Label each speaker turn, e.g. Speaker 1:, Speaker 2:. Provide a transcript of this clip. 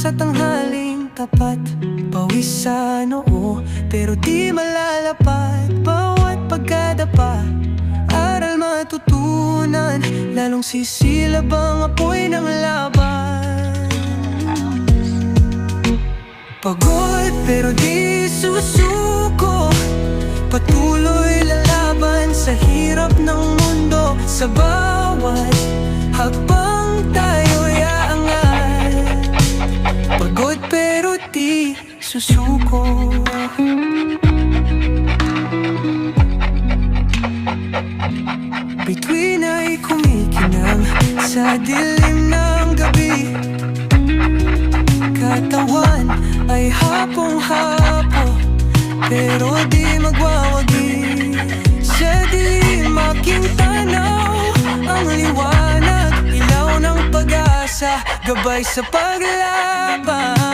Speaker 1: sa tanghaling tapat. Pawis sa noo, pero di malalapat. Bawat pagkadapa, aral matutunan, lalong sisilab ang apoy ng laban. Pagod pero di susuko, patuloy lalaban sa hirap ng mundo. Sa bawat hakbang tayo'y aangat. Pagod pero di susuko. Bituin ay kumikinang sa dilim ng gabi. Katawan ay hapong-hapo, pero di magwawagi. Sa dilim aking tanaw, ang liwanag, ilaw ng pag-asa, gabay sa paglaban.